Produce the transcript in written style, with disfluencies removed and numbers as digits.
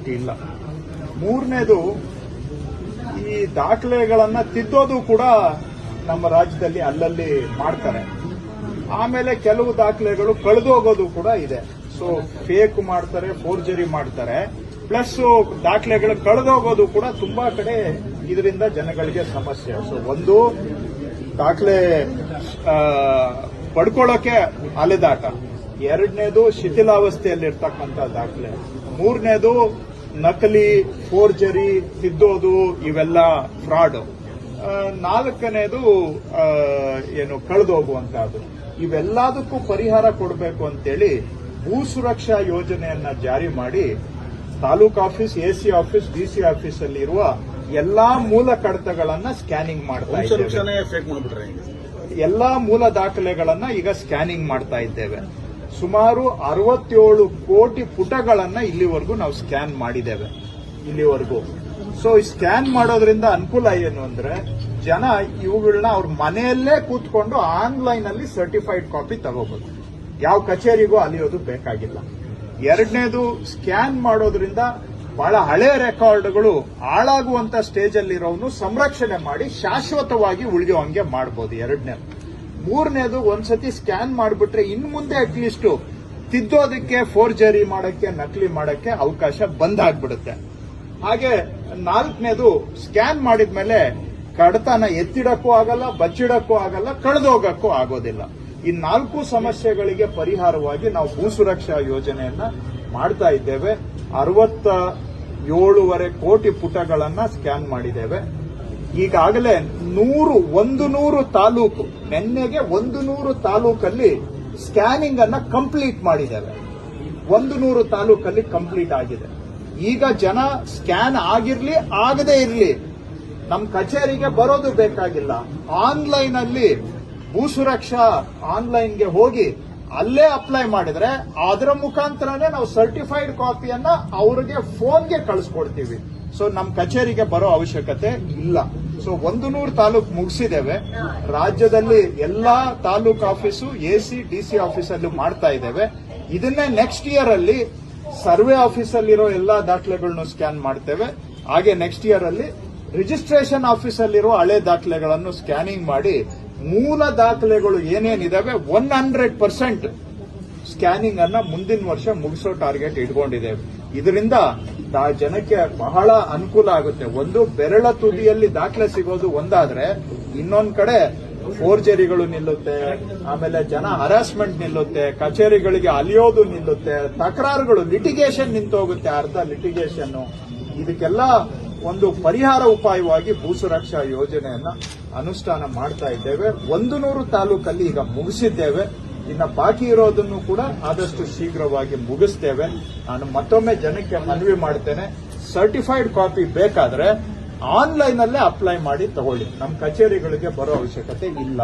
Facility ಇಲ್ಲ. ಮೂರನೇದು, ಈ ದಾಖಲೆಗಳನ್ನ ತಿದ್ದೋದು ಕೂಡ ನಮ್ಮ ರಾಜ್ಯದಲ್ಲಿ ಅಲ್ಲಲ್ಲಿ ಮಾಡ್ತಾರೆ. ಆಮೇಲೆ ಕೆಲವು ದಾಖಲೆಗಳು ಕಳೆದೋಗೋದು ಕೂಡ ಇದೆ. ಸೊ ಫೇಕ್ ಮಾಡ್ತಾರೆ, ಫೋರ್ಜರಿ ಮಾಡ್ತಾರೆ. ಪ್ಲಸ್ ದಾಖಲೆಗಳು ಕಳೆದೋಗೋದು ಕೂಡ ತುಂಬಾ ಕಡೆ ಇದರಿಂದ ಜನಗಳಿಗೆ ಸಮಸ್ಯೆ. ಸೊ ಒಂದು, ದಾಖಲೆ ಪಡ್ಕೊಳ್ಳೋಕೆ ಅಲೆದಾಟ. ಎರಡನೇದು, ಶಿಥಿಲಾವಸ್ಥೆಯಲ್ಲಿರ್ತಕ್ಕಂಥ ದಾಖಲೆ. ಮೂರನೇದು, ನಕಲಿ, ಫೋರ್ಜರಿ, ತಿದ್ದೋದು, ಇವೆಲ್ಲ ಫ್ರಾಡ್. ನಾಲ್ಕನೇದು ಕಳೆದೋಗುವಂತಹದ್ದು. ಇವೆಲ್ಲದಕ್ಕೂ ಪರಿಹಾರ ಕೊಡಬೇಕು ಅಂತೇಳಿ ಭೂ ಸುರಕ್ಷಾ ಯೋಜನೆಯನ್ನ ಜಾರಿ ಮಾಡಿ taluk office, AC office, DC office ಅಲ್ಲಿ ಇರುವ ಎಲ್ಲಾ ಮೂಲ ಕಡತಗಳನ್ನ ಸ್ಕ್ಯಾನಿಂಗ್ ಮಾಡ್ತಾ ಇದ್ದೇವೆ. ಎಲ್ಲಾ ಮೂಲ ದಾಖಲೆಗಳನ್ನ ಈಗ ಸ್ಕ್ಯಾನಿಂಗ್ ಮಾಡ್ತಾ ಇದ್ದೇವೆ. ಸುಮಾರು 67 ಕೋಟಿ ಪುಟಗಳನ್ನ ಇಲ್ಲಿವರೆಗೂ ನಾವು ಸ್ಕ್ಯಾನ್ ಮಾಡಿದ್ದೇವೆ ಇಲ್ಲಿವರೆಗೂ. ಸೊ ಈ ಸ್ಕ್ಯಾನ್ ಮಾಡೋದ್ರಿಂದ ಅನುಕೂಲ ಏನು ಅಂದ್ರೆ, ಜನ ಇವುಗಳನ್ನ ಅವ್ರ ಮನೆಯಲ್ಲೇ ಕೂತ್ಕೊಂಡು ಆನ್ಲೈನ್ ಅಲ್ಲಿ ಸರ್ಟಿಫೈಡ್ ಕಾಪಿ ತಗೋಬಹುದು. ಯಾವ ಕಚೇರಿಗೂ ಅಲಿಯೋದು ಬೇಕಾಗಿಲ್ಲ. ಎರಡನೇದು, ಸ್ಕ್ಯಾನ್ ಮಾಡೋದ್ರಿಂದ ಬಹಳ ಹಳೆ ರೆಕಾರ್ಡ್ಗಳು ಹಾಳಾಗುವಂತ ಸ್ಟೇಜ್ ಅಲ್ಲಿರೋನು ಸಂರಕ್ಷಣೆ ಮಾಡಿ ಶಾಶ್ವತವಾಗಿ ಉಳಿಯುವಂಗೆ ಮಾಡಬಹುದು. ಎರಡನೇದು. ಮೂರನೇದು, ಒಂದ್ಸತಿ ಸ್ಕ್ಯಾನ್ ಮಾಡಿಬಿಟ್ರೆ ಇನ್ನು ಮುಂದೆ ಅಟ್ಲೀಸ್ಟ್ ತಿದ್ದೋದಕ್ಕೆ, ಫೋರ್ಜರಿ ಮಾಡಕ್ಕೆ, ನಕಲಿ ಮಾಡಕ್ಕೆ ಅವಕಾಶ ಬಂದಾಗ್ಬಿಡುತ್ತೆ. ಹಾಗೆ ನಾಲ್ಕನೇದು, ಸ್ಕ್ಯಾನ್ ಮಾಡಿದ್ಮೇಲೆ ಕಡತನ ಎತ್ತಿಡಕ್ಕೂ ಆಗಲ್ಲ, ಬಚ್ಚಿಡಕ್ಕೂ ಆಗಲ್ಲ, ಕಳೆದೋಗಕ್ಕೂ ಆಗೋದಿಲ್ಲ. ಈ 4 ಸಮಸ್ಯೆಗಳಿಗೆ ಪರಿಹಾರವಾಗಿ ನಾವು ಭೂ ಸುರಕ್ಷಾ ಯೋಜನೆಯನ್ನ ಮಾಡ್ತಾ ಇದ್ದೇವೆ. 67.5 ಕೋಟಿ ಪುಟಗಳನ್ನ ಸ್ಕ್ಯಾನ್ ಮಾಡಿದ್ದೇವೆ. ಈಗಾಗಲೇ 100 ತಾಲೂಕು, ನಿನ್ನೆಗೆ 100 ತಾಲೂಕಲ್ಲಿ ಸ್ಕ್ಯಾನಿಂಗ್ ಅನ್ನ ಕಂಪ್ಲೀಟ್ ಮಾಡಿದ್ದೇವೆ. 100 ತಾಲೂಕಲ್ಲಿ ಕಂಪ್ಲೀಟ್ ಆಗಿದೆ. ಈಗ ಜನ ಸ್ಕ್ಯಾನ್ ಆಗಿರ್ಲಿ ಆಗದೇ ಇರ್ಲಿ ನಮ್ಮ ಕಚೇರಿಗೆ ಬರೋದು ಬೇಕಾಗಿಲ್ಲ. ಆನ್ಲೈನ್ ಅಲ್ಲಿ ಭೂ ಸುರಕ್ಷಾ ಆನ್ಲೈನ್ಗೆ ಹೋಗಿ ಅಲ್ಲೇ ಅಪ್ಲೈ ಮಾಡಿದ್ರೆ ಅದರ ಮುಖಾಂತರನೇ ನಾವು ಸರ್ಟಿಫೈಡ್ ಕಾಪಿಯನ್ನ ಅವರಿಗೆ ಫೋನ್ಗೆ ಕಳಿಸ್ಕೊಡ್ತೀವಿ. ಸೊ ನಮ್ಮ ಕಚೇರಿಗೆ ಬರೋ ಅವಶ್ಯಕತೆ ಇಲ್ಲ. ಸೊ 100 ತಾಲೂಕು ಮುಗಿಸಿದ್ದೇವೆ. ರಾಜ್ಯದಲ್ಲಿ ಎಲ್ಲಾ ತಾಲೂಕು ಆಫೀಸು, ಎಸಿ, ಡಿಸಿ ಆಫೀಸಲ್ಲೂ ಮಾಡ್ತಾ ಇದ್ದೇವೆ. ಇದನ್ನೇ ನೆಕ್ಸ್ಟ್ ಇಯರ್ ಅಲ್ಲಿ ಸರ್ವೆ ಆಫೀಸಲ್ಲಿರೋ ಎಲ್ಲಾ ದಾಖಲೆಗಳನ್ನು ಸ್ಕ್ಯಾನ್ ಮಾಡ್ತೇವೆ. ಹಾಗೆ ನೆಕ್ಸ್ಟ್ ಇಯರ್ ಅಲ್ಲಿ ರಿಜಿಸ್ಟ್ರೇಷನ್ ಆಫೀಸಲ್ಲಿರೋ ಹಳೆ ದಾಖಲೆಗಳನ್ನು ಸ್ಕ್ಯಾನಿಂಗ್ ಮಾಡಿ ಮೂಲ ದಾಖಲೆಗಳು ಏನೇನಿದಾವೆ 100% ಸ್ಕ್ಯಾನಿಂಗ್ ಅನ್ನ ಮುಂದಿನ ವರ್ಷ ಮುಗಿಸೋ ಟಾರ್ಗೆಟ್ ಇಟ್ಕೊಂಡಿದ್ದೇವೆ. ಇದರಿಂದ ಜನಕ್ಕೆ ಬಹಳ ಅನುಕೂಲ ಆಗುತ್ತೆ. ಒಂದು, ಬೆರಳ ತುದಿಯಲ್ಲಿ ದಾಖಲೆ ಸಿಗೋದು ಒಂದಾದ್ರೆ, ಇನ್ನೊಂದ್ ಕಡೆ ಫೋರ್ಜರಿಗಳು ನಿಲ್ಲುತ್ತೆ, ಆಮೇಲೆ ಜನ ಹರಾಸ್ಮೆಂಟ್ ನಿಲ್ಲುತ್ತೆ, ಕಚೇರಿಗಳಿಗೆ ಅಲಿಯೋದು ನಿಲ್ಲುತ್ತೆ, ತಕರಾರುಗಳು, ಲಿಟಿಗೇಷನ್ ನಿಂತೋಗುತ್ತೆ, ಅರ್ಧ ಲಿಟಿಗೇಷನ್. ಇದಕ್ಕೆಲ್ಲ ಒಂದು ಪರಿಹಾರ ಉಪಾಯವಾಗಿ ಭೂ ಸುರಕ್ಷಾ ಯೋಜನೆಯನ್ನ ಅನುಷ್ಠಾನ ಮಾಡ್ತಾ ಇದ್ದೇವೆ. 100 ತಾಲೂಕಲ್ಲಿ ಈಗ ಮುಗಿಸಿದ್ದೇವೆ. ಇನ್ನು ಬಾಕಿ ಇರೋದನ್ನು ಕೂಡ ಆದಷ್ಟು ಶೀಘ್ರವಾಗಿ ಮುಗಿಸ್ತೇವೆ. ನಾನು ಮತ್ತೊಮ್ಮೆ ಜನಕ್ಕೆ ಮನವಿ ಮಾಡ್ತೇನೆ, ಸರ್ಟಿಫೈಡ್ ಕಾಪಿ ಬೇಕಾದ್ರೆ ಆನ್ಲೈನ್ ಅಲ್ಲೇ ಅಪ್ಲೈ ಮಾಡಿ ತಗೊಳ್ಳಿ. ನಮ್ಮ ಕಚೇರಿಗಳಿಗೆ ಬರೋ ಅವಶ್ಯಕತೆ ಇಲ್ಲ.